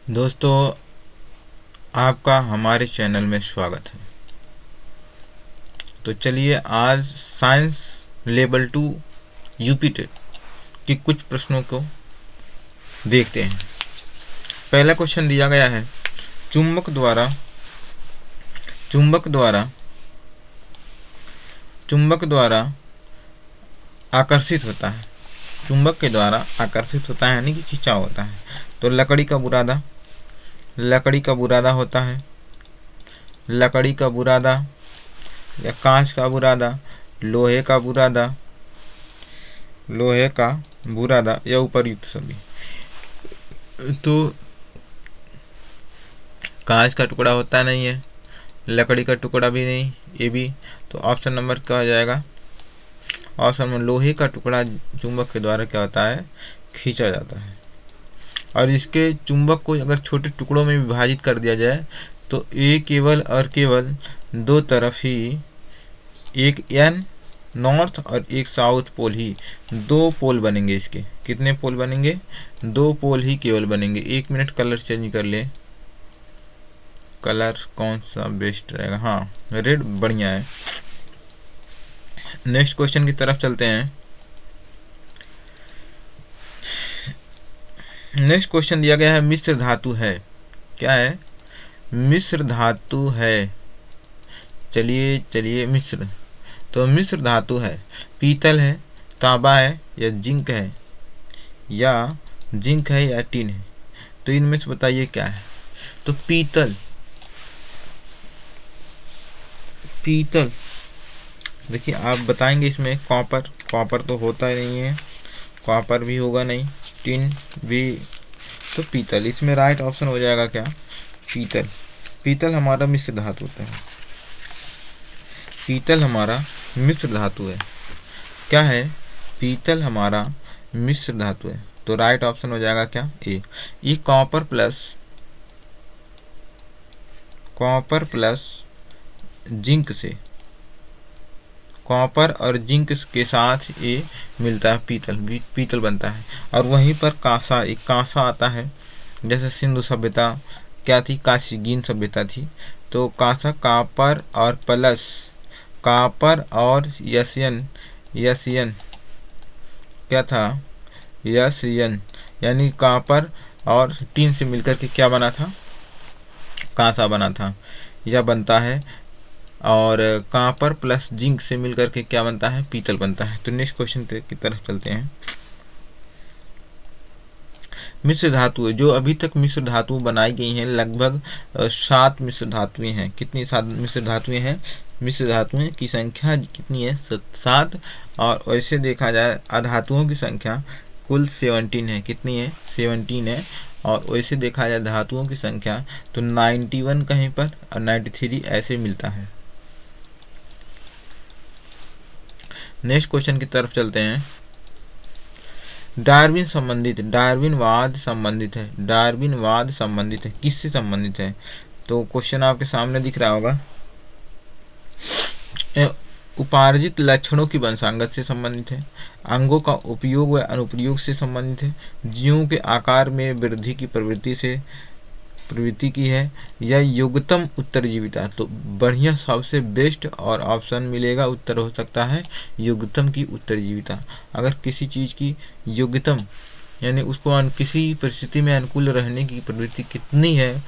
दोस्तों, आपका हमारे चैनल में स्वागत है। तो चलिए आज साइंस लेवल 2 यूपी टेट की कुछ प्रश्नों को देखते हैं। पहला क्वेश्चन दिया गया है, चुंबक द्वारा आकर्षित होता है। चुंबक के द्वारा आकर्षित होता है यानी कि खिंचाव होता है। तो लकड़ी का बुरादा होता है, लकड़ी का बुरादा या कांच का बुरादा, लोहे का बुरादा या उपर्युक्त सभी। तो कांच का टुकड़ा होता नहीं है, लकड़ी का टुकड़ा भी नहीं, ये भी। तो ऑप्शन नंबर क्या हो जाएगा? ऑप्शन में लोहे का टुकड़ा चुंबक के द्वारा क्या होता है? खींचा जाता है। और इसके चुंबक को अगर छोटे टुकड़ों में विभाजित कर दिया जाए तो केवल दो तरफ ही, एक एन नॉर्थ और एक साउथ पोल ही, दो पोल बनेंगे। इसके कितने पोल बनेंगे? दो पोल ही केवल बनेंगे। 1 मिनट कलर चेंज कर ले। कलर कौन सा बेस्ट रहेगा? हाँ, रेड बढ़िया है। नेक्स्ट क्वेश्चन की तरफ चलते हैं। नेक्स्ट क्वेश्चन दिया गया है, मिश्र धातु है। क्या है? मिश्र धातु है। चलिए मिश्र, तो मिश्र धातु है, पीतल है, तांबा है या जिंक है, या टिन है। तो इनमें से बताइए क्या है? तो पीतल देखिए, आप बताएंगे इसमें कॉपर तो होता ही नहीं है, कॉपर भी होगा नहीं, टिन भी। तो पीतल, इसमें राइट ऑप्शन हो जाएगा क्या? पीतल हमारा मिश्र धातु होता है। पीतल हमारा मिश्र धातु है। क्या है? पीतल हमारा मिश्र धातु है। तो राइट ऑप्शन हो जाएगा क्या? ए। ये कॉपर प्लस जिंक से, कॉपर और जिंक के साथ ये मिलता है, पीतल बनता है। और वहीं पर कांसा आता है। जैसे सिंधु सभ्यता क्या थी? काशीगीन सभ्यता थी। तो कांसा कॉपर और यसियन क्या था? यसियन यानी कॉपर और टीन से मिलकर के क्या बना था? कांसा बना था, यह बनता है। और कॉपर प्लस जिंक से मिलकर के क्या बनता है? पीतल बनता है। तो नेक्स्ट क्वेश्चन की तरफ चलते हैं। मिश्र धातु, जो अभी तक मिश्र धातु बनाई गई हैं, लगभग 7 मिश्र धातुएं हैं। कितनी 7 मिश्र धातुएं हैं? मिश्र धातुएं की संख्या कितनी है? 7। और वैसे देखा जाए अधातुओं की संख्या कुल 17 है। कितनी है? 17 है। और वैसे देखा जाए धातुओं की संख्या तो 91 कहीं पर और 93 ऐसे मिलता है। नेक्स्ट क्वेश्चन की तरफ चलते हैं। डार्विनवाद संबंधित है। किससे संबंधित है? तो क्वेश्चन आपके सामने दिख रहा होगा। उपार्जित लक्षणों की वंशांगत से संबंधित है, अंगों का उपयोग व अनुप्रयोग से संबंधित है, जीवों के आकार में वृद्धि की प्रवृत्ति की है, या युगतम उत्तरजीविता। तो बढ़िया, सबसे बेस्ट और ऑप्शन मिलेगा, उत्तर हो सकता है युगतम की उत्तरजीविता। अगर किसी चीज़ की युगतम यानी उसको किसी परिस्थिति में अनुकूल रहने की प्रवृत्ति कितनी है,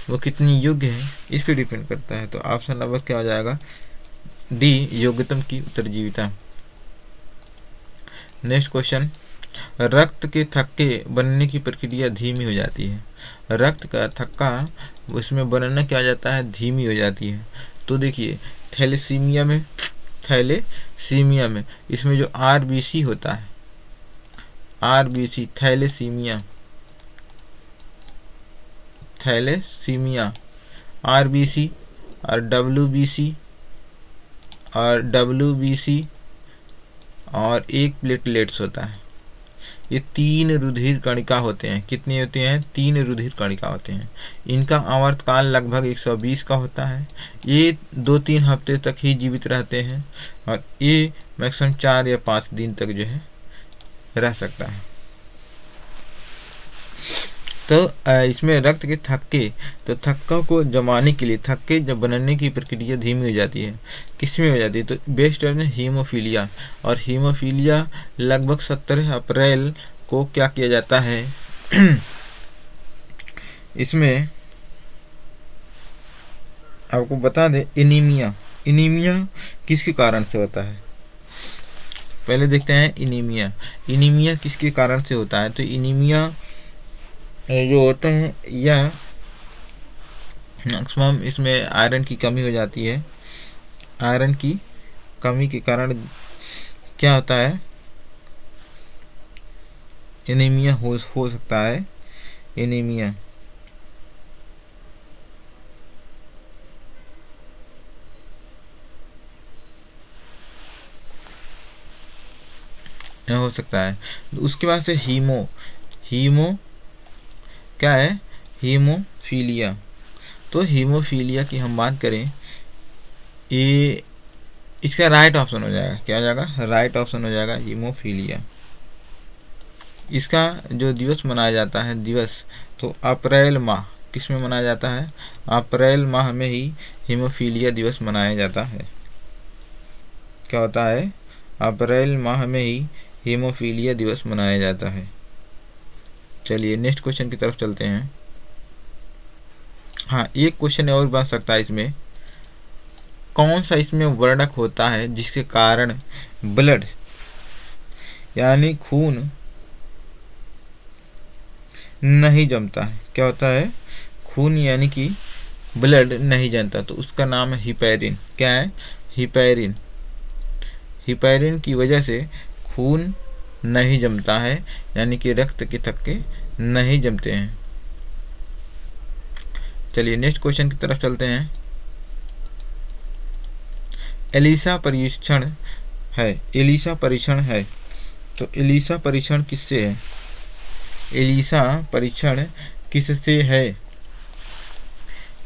वो कितनी योग्य है, इस पर डिपेंड करता है। तो ऑप्शन नंबर क्या हो जाएगा? डी, योग्यतम की उत्तरजीविता। नेक्स्ट क्वेश्चन, रक्त के थक्के बनने की प्रक्रिया धीमी हो जाती है। रक्त का थक्का उसमें बनना क्या हो जाता है? धीमी हो जाती है। तो देखिए, थैलेसीमिया में इसमें जो आरबीसी होता है, थैलेसीमिया, आरबीसी और डब्ल्यूबीसी और एक प्लेटलेट्स होता है। ये 3 रुधिर कणिका होते हैं। कितनी होती हैं? 3 रुधिर कणिका होते हैं। इनका आवर्तकाल लगभग 120 का होता है। ये 2-3 हफ्ते तक ही जीवित रहते हैं और ये मैक्सिमम 4 या 5 दिन तक जो है रह सकता है। तो इसमें रक्त के थक्के, तो थक्कों को जमाने के लिए थक्के जब बनने की प्रक्रिया धीमी हो जाती है, किसमें हो जाती है? तो बेस्ट टर्म है हीमोफीलिया। और हीमोफीलिया लगभग 17 अप्रैल को क्या किया जाता है इसमें आपको बता दें, एनीमिया। एनीमिया किसके कारण से होता है? पहले देखते हैं एनीमिया। एनीमिया किसके कारण से होता है? तो एनीमिया जो होता है या मैक्सिमम इसमें आयरन की कमी हो जाती है। आयरन की कमी के कारण क्या होता है? एनीमिया हो सकता है। एनीमिया हो सकता है। उसके बाद से हीमो क्या है? हीमोफीलिया। तो हीमोफीलिया की हम बात करें, ये इसका राइट ऑप्शन हो जाएगा। क्या हो जाएगा? राइट ऑप्शन हो जाएगा हीमोफीलिया। इसका जो दिवस मनाया जाता है दिवस, तो अप्रैल माह किस में मनाया जाता है? अप्रैल माह में ही हीमोफीलिया दिवस मनाया जाता है। क्या होता है? अप्रैल माह में ही हीमोफीलिया दिवस मनाया जाता है। चलिए नेक्स्ट क्वेश्चन की तरफ चलते हैं। हाँ, एक क्वेश्चन और बन सकता है इसमें, कौन सा इसमें वर्णक होता है जिसके कारण ब्लड यानी खून नहीं जमता है? क्या होता है? खून यानी कि ब्लड नहीं जमता, तो उसका नाम है हिपैरिन। क्या है? हिपैरिन। हिपैरिन की वजह से खून नहीं जमता है, यानी कि रक्त के थक्के नहीं जमते हैं। चलिए नेक्स्ट क्वेश्चन की तरफ चलते हैं। एलिसा परीक्षण है। एलिसा परीक्षण है, तो एलिसा परीक्षण किससे है? एलिसा परीक्षण किससे है?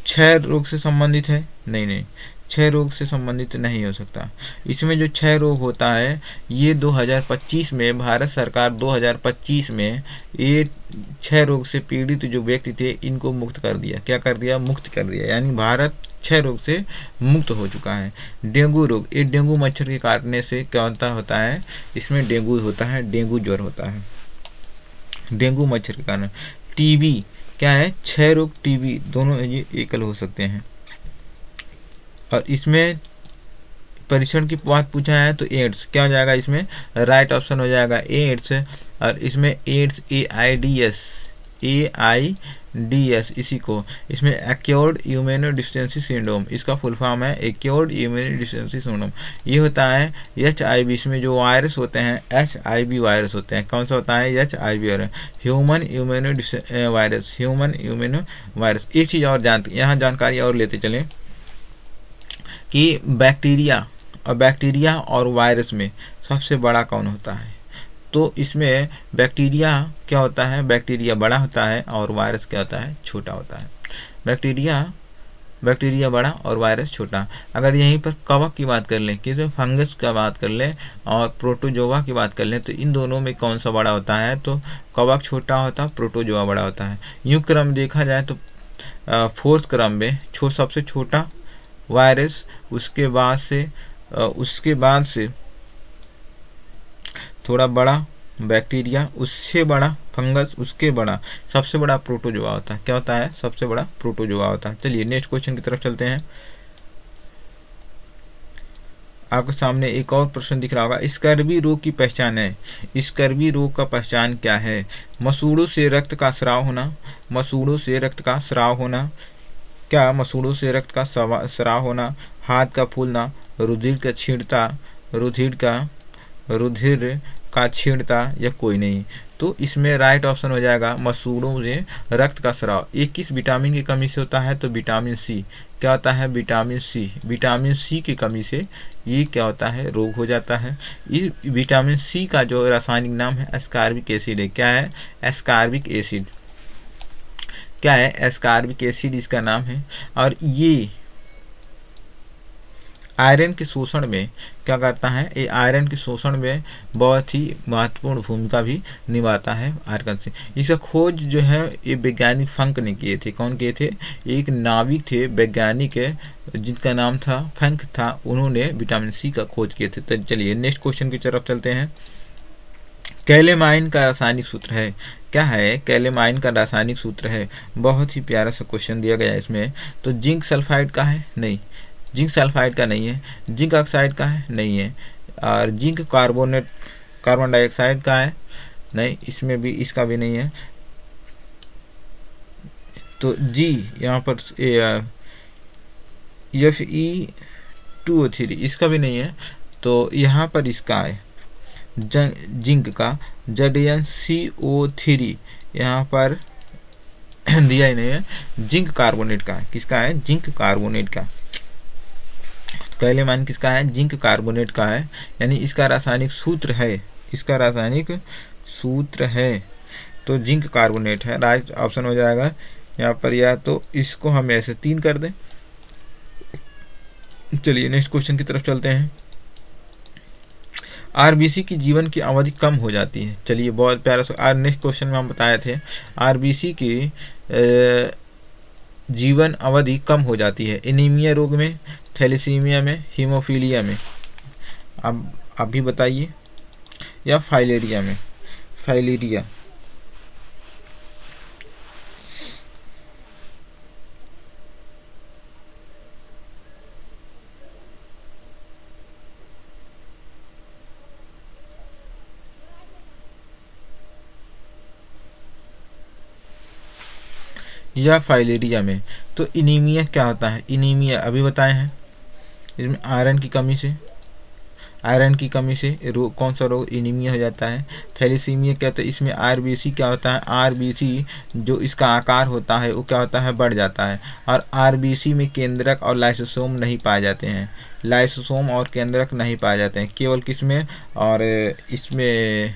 क्षय रोग से संबंधित है? नहीं, क्षय रोग से संबंधित नहीं हो सकता। इसमें जो क्षय रोग होता है ये 2025 में भारत सरकार 2025 में ये क्षय रोग से पीड़ित जो व्यक्ति थे इनको मुक्त कर दिया। क्या कर दिया? मुक्त कर दिया, यानी भारत क्षय रोग से मुक्त हो चुका है। डेंगू रोग, ये डेंगू मच्छर के काटने से क्या होता है? इसमें डेंगू होता है, डेंगू ज्वर होता है डेंगू मच्छर के कारण। टीबी क्या है? क्षय रोग, टीबी दोनों ये एकल हो सकते हैं। और इसमें परीक्षण की बात पूछा है तो एड्स क्या हो जाएगा? इसमें राइट ऑप्शन हो जाएगा एड्स। और इसमें एड्स AIDS इसी को इसमें एक्योर्ड इम्यूनोडेफिशिएंसी सिंड्रोम, इसका फुल फॉर्म है एक्योर्ड इम्यूनोडेफिशिएंसी सिंड्रोम। ये होता है HIV। इसमें जो वायरस होते हैं HIV वायरस होते हैं। कौन सा होता है? HIV virus, human immuno virus, human immuno virus. एक चीज़ और यहाँ जानकारी और लेते चलें कि बैक्टीरिया और वायरस में सबसे बड़ा कौन होता है? तो इसमें बैक्टीरिया क्या होता है? बैक्टीरिया बड़ा होता है और वायरस क्या होता है? छोटा होता है। बैक्टीरिया बड़ा और वायरस छोटा। अगर यहीं पर कवक की बात कर लें, किसी फंगस की बात कर लें और प्रोटोजोआ की बात कर लें, तो इन दोनों में कौन सा बड़ा होता है? तो कवक छोटा होता है, प्रोटोजोआ बड़ा होता है। यूँ क्रम देखा जाए तो फोर्थ क्रम में सबसे छोटा वायरस, उसके बाद से थोड़ा बड़ा बैक्टीरिया, उससे बड़ा फंगस, उसके बड़ा सबसे बड़ा प्रोटोजोआ होता है। क्या होता है? सबसे बड़ा प्रोटोजोआ होता है। चलिए नेक्स्ट क्वेश्चन की तरफ चलते हैं। आपके सामने एक और प्रश्न दिख रहा होगा, स्कर्वी रोग की पहचान है। स्कर्वी रोग का पहचान क्या है? मसूड़ों से रक्त का स्राव होना। मसूड़ों से रक्त का स्राव होना। क्या? मसूड़ों से रक्त का स्राव होना, हाथ का फूलना, रुधिर का छींड़ता या कोई नहीं। तो इसमें राइट ऑप्शन हो जाएगा मसूड़ों से रक्त का स्राव। ये किस विटामिन की कमी से होता है? तो विटामिन सी। क्या होता है? Vitamin C. विटामिन सी की कमी से ये क्या होता है? रोग हो जाता है। इस विटामिन सी का जो रासायनिक नाम है एस्कॉर्बिक एसिड है। क्या है? Ascorbic acid. क्या है? एस्कॉर्बिक एसिड इसका नाम है। और ये आयरन के शोषण में क्या करता है, ये आयरन के शोषण में बहुत ही महत्वपूर्ण भूमिका भी निभाता है आर्गन से। इसका खोज जो है ये वैज्ञानिक फंक ने किए थे। कौन किए थे? एक नाविक थे वैज्ञानिक है जिनका नाम था फंक था, उन्होंने विटामिन सी का खोज किए थे। तो चलिए नेक्स्ट क्वेश्चन की तरफ चलते हैं। कैलेमाइन का रासायनिक सूत्र है, क्या है? कैलेमाइन का रासायनिक सूत्र है। बहुत ही प्यारा सा क्वेश्चन दिया गया है इसमें। तो जिंक सल्फाइड का है? नहीं, जिंक सल्फाइड का नहीं है। जिंक ऑक्साइड का है? नहीं है। और जिंक कार्बोनेट कार्बन डाइऑक्साइड का है? नहीं, इसमें भी इसका भी नहीं है। तो जी यहाँ पर Fe2O3 इसका भी नहीं है। तो यहाँ पर इसका है जिंक का ZnCO3 यहाँ पर दिया ही नहीं है। जिंक कार्बोनेट का, किसका है? जिंक कार्बोनेट का। कैलेमाइन किसका है? जिंक कार्बोनेट का है, यानी इसका रासायनिक सूत्र है, इसका रासायनिक सूत्र है तो जिंक कार्बोनेट है। राइट ऑप्शन हो जाएगा यहाँ पर, या तो इसको हम ऐसे 3 कर दें। चलिए नेक्स्ट क्वेश्चन की तरफ चलते हैं। आरबीसी की जीवन की अवधि कम हो जाती है। चलिए बहुत प्यारा सा नेक्स्ट क्वेश्चन में हम बताए थे आरबीसी की जीवन अवधि कम हो जाती है। एनीमिया रोग में, थैलेसीमिया में, हीमोफीलिया में। अब भी बताइए, या फाइलेरिया में? फाइलेरिया। या फाइलेरिया में। तो इनीमिया क्या होता है? इनीमिया अभी बताए हैं, इसमें आयरन की कमी से, आयरन की कमी से रोग, कौन सा रोग? इनीमिया हो जाता है। थैलेसीमिया क्या होता है? इसमें आरबीसी क्या होता है? आरबीसी जो इसका आकार होता है वो क्या होता है? बढ़ जाता है। और आरबीसी में केंद्रक और लाइसोसोम नहीं पाए जाते हैं, लाइसोसोम और केंद्रक नहीं पाए जाते हैं, केवल किसमें? और इसमें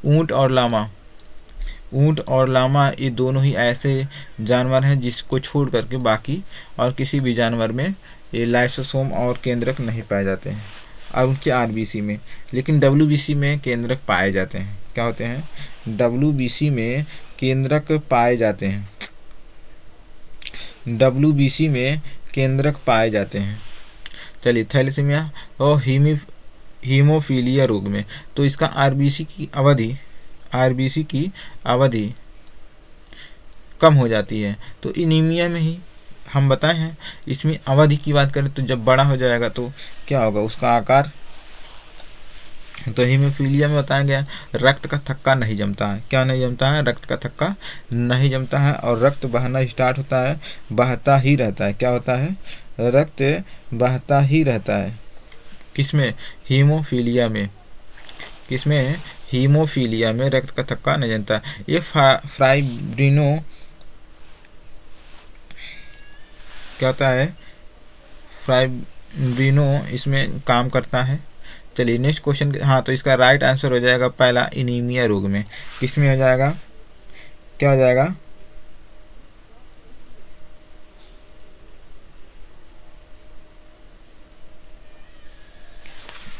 ऊंट और लामा, ऊंट और लामा ये दोनों ही ऐसे जानवर हैं जिसको छोड़ करके बाकी और किसी भी जानवर में ये लाइसोसोम और केंद्रक नहीं पाए जाते हैं और उनके आरबीसी में। लेकिन डब्ल्यूबीसी में केंद्रक पाए जाते हैं। क्या होते हैं? डब्ल्यूबीसी में केंद्रक पाए जाते हैं, डब्ल्यूबीसी में केंद्रक पाए जाते हैं। चलिए थैलेसीमिया और हीमोफीलिया रोग में, तो इसका आरबीसी की अवधि कम हो जाती है। तो इनीमिया में ही हम बताए हैं, इसमें अवधि की बात करें तो जब बड़ा हो जाएगा तो क्या होगा? उसका आकार। तो हीमोफीलिया में बताया गया रक्त का थक्का नहीं जमता है। क्या नहीं जमता है? रक्त का थक्का नहीं जमता है और रक्त बहना स्टार्ट होता है, बहता ही रहता है। क्या होता है? रक्त बहता ही रहता है। किसमें? हीमोफीलिया में। किसमें? हीमोफीलिया में रक्त का थक्का नहीं जमता। ये फाइब्रिनो क्या होता है? फाइब्रिनो इसमें काम करता है। चलिए नेक्स्ट क्वेश्चन। हाँ, तो इसका राइट आंसर हो जाएगा पहला, इनीमिया रोग में। किसमें हो जाएगा? क्या हो जाएगा?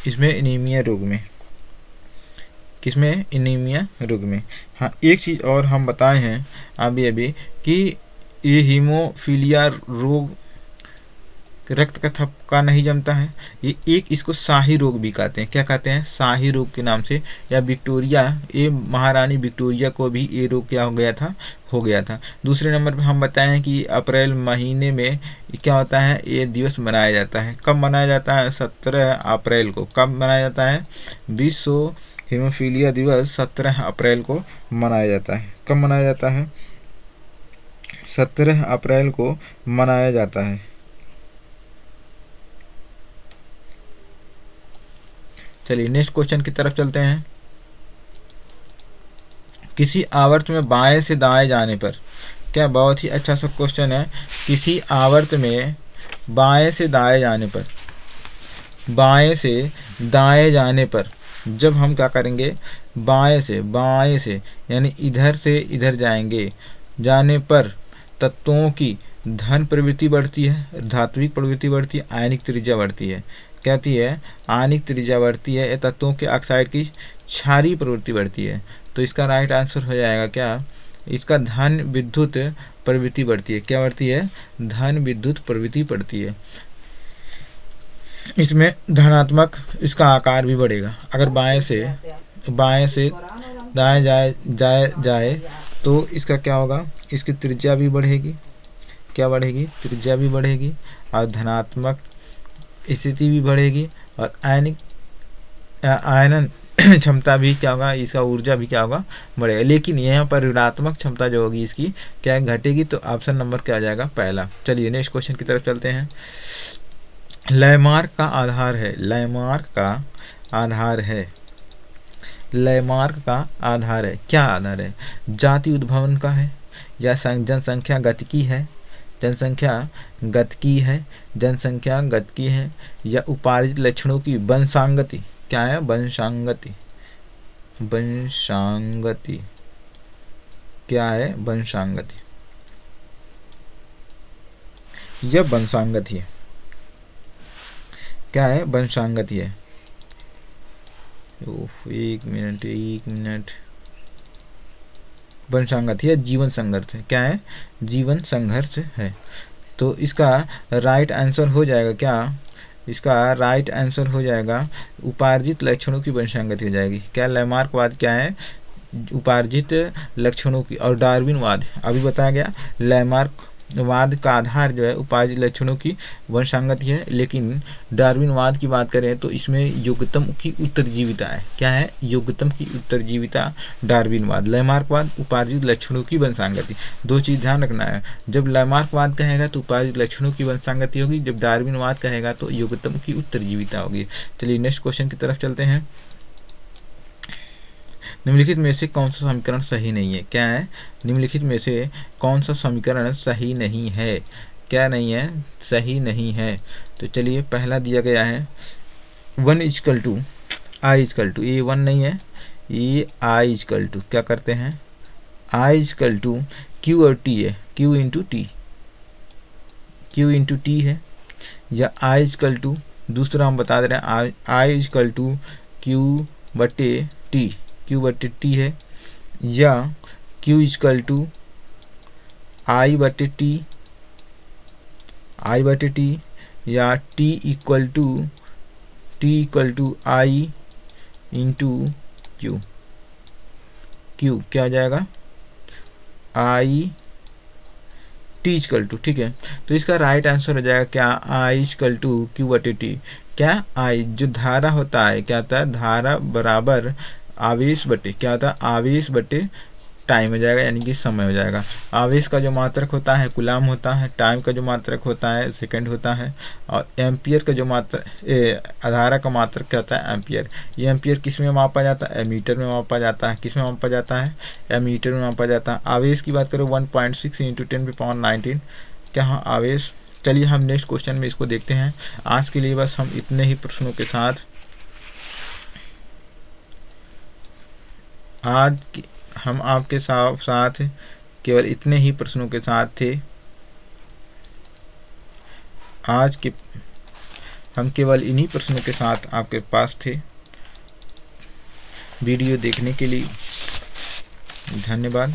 इसमें इनीमिया रोग में। किसमें? इनीमिया रोग में। हाँ, एक चीज़ और हम बताए हैं अभी कि ये हीमोफीलिया रोग रक्त का थक्का नहीं जमता है, ये एक इसको शाही रोग भी कहते हैं। क्या कहते हैं? शाही रोग के नाम से। या विक्टोरिया, ये महारानी विक्टोरिया को भी ये रोग क्या हो गया था। दूसरे नंबर पे हम बताए हैं कि अप्रैल महीने में क्या होता है? ये दिवस मनाया जाता है। कब मनाया जाता है? 17 अप्रैल को। कब मनाया जाता है? विश्व हीमोफीलिया दिवस 17 अप्रैल को मनाया जाता है। कब मनाया जाता है? 17 अप्रैल को मनाया जाता है। चलिए नेक्स्ट क्वेश्चन की तरफ चलते हैं। किसी आवर्त में बाएं से दाएं जाने पर, क्या बहुत ही अच्छा सा क्वेश्चन है। किसी आवर्त में बाएं से दाएं जाने पर, बाएं से दाएं जाने पर जब हम क्या करेंगे? बाएं से यानी इधर से इधर जाएंगे, जाने पर तत्वों की धन प्रवृत्ति बढ़ती है, धात्विक प्रवृत्ति बढ़ती है, आयनिक त्रिज्या बढ़ती है। कहती है आयनिक त्रिज्या बढ़ती है, तत्वों के ऑक्साइड की क्षारीय प्रवृत्ति बढ़ती है। तो इसका राइट आंसर हो जाएगा क्या, इसका धन विद्युत प्रवृत्ति बढ़ती है। क्या बढ़ती है, धन विद्युत प्रवृत्ति बढ़ती है। इसमें धनात्मक इसका आकार भी बढ़ेगा। अगर बाएं से दाएं जाए तो इसका क्या होगा, इसकी त्रिज्या भी बढ़ेगी। क्या बढ़ेगी, त्रिज्या भी बढ़ेगी और धनात्मक स्थिति भी बढ़ेगी और आयनन क्षमता भी क्या होगा, इसका ऊर्जा भी क्या होगा, बढ़ेगा। लेकिन यहाँ पर ऋणात्मक क्षमता जो होगी इसकी क्या घटेगी। तो ऑप्शन नंबर क्या आ जाएगा, पहला। चलिए नेक्स्ट क्वेश्चन की तरफ चलते हैं। लयमार्क का आधार है, लयमार्क का आधार है, लयमार्क का आधार है। क्या आधार है, जाति उद्भवन का है या जनसंख्या गतिकी है, जनसंख्या गतिकी है, जनसंख्या गतिकी है या उपार्जित लक्षणों की वंशांगति। क्या है, वंशांगति, वंशांगति। क्या है, वंशांगति, यह वंशांगति है। क्या है, वंशांगति है। एक मिनट, वंशांगति है, जीवन संघर्ष है। क्या है, जीवन संघर्ष है। तो इसका राइट आंसर हो जाएगा क्या, इसका राइट आंसर हो जाएगा उपार्जित लक्षणों की वंशांगति हो जाएगी। क्या, लयमार्कवाद क्या है, उपार्जित लक्षणों की। और डार्विनवाद अभी बताया गया, लयमार्कवाद का आधार जो है उपार्जित लक्षणों की वंशांगति है। लेकिन डार्विनवाद की बात करें तो इसमें योग्यतम की उत्तरजीविता है। क्या है, योग्यतम की उत्तरजीविता डार्विनवाद। लयमार्कवाद उपार्जित लक्षणों की वंशांगति, दो चीज ध्यान रखना है। जब लयमार्कवाद कहेगा तो उपार्जित लक्षणों की वंशांगति होगी, जब डार्विनवाद कहेगा तो योग्यतम की उत्तरजीविता होगी। चलिए नेक्स्ट क्वेश्चन की तरफ चलते हैं। निम्नलिखित में से कौन सा समीकरण सही नहीं है। क्या है, निम्नलिखित में से कौन सा समीकरण सही नहीं है। क्या नहीं है, सही नहीं है। तो चलिए पहला दिया गया है 1 equal to I equal to, ये 1 नहीं है, ये आई इक्वल टू क्या करते हैं, आई इक्वल टू क्यू और टी है, क्यू इंटू टी है। या आई इक्वल टू, दूसरा हम बता दे रहे हैं, आई इक्वल टू क्यू बटे टी है। या क्यू इक्वल टू आई बटे टी या T equal to I into Q. क्या आ जाएगा, आई टी इक्वल टू। ठीक है, तो इसका राइट आंसर हो जाएगा क्या, आई इक्वल टू क्यू बटे टी। क्या, आई जो धारा होता है, क्या होता है, धारा बराबर आवेश बटे, क्या होता है, आवेश बटे टाइम हो जाएगा, यानी कि समय हो जाएगा। आवेश का जो मात्रक होता है कूलाम होता है, टाइम का जो मात्रक होता है सेकंड होता है, और एम्पियर का जो धारा का मात्रक क्या होता है, एम्पियर। ये एम्पियर किस में मापा जाता है, एमीटर में मापा जाता है। किस में मापा जाता है, एमीटर में मापा जाता है। आवेश की बात करो 1.6 × 10⁻19 क्या, हाँ आवेश। चलिए हम नेक्स्ट क्वेश्चन में इसको देखते हैं। आज के लिए बस हम इतने ही प्रश्नों के साथ आज हम आपके साथ केवल इतने ही प्रश्नों के साथ थे। आज के हम केवल इन्हीं प्रश्नों के साथ आपके पास थे। वीडियो देखने के लिए धन्यवाद।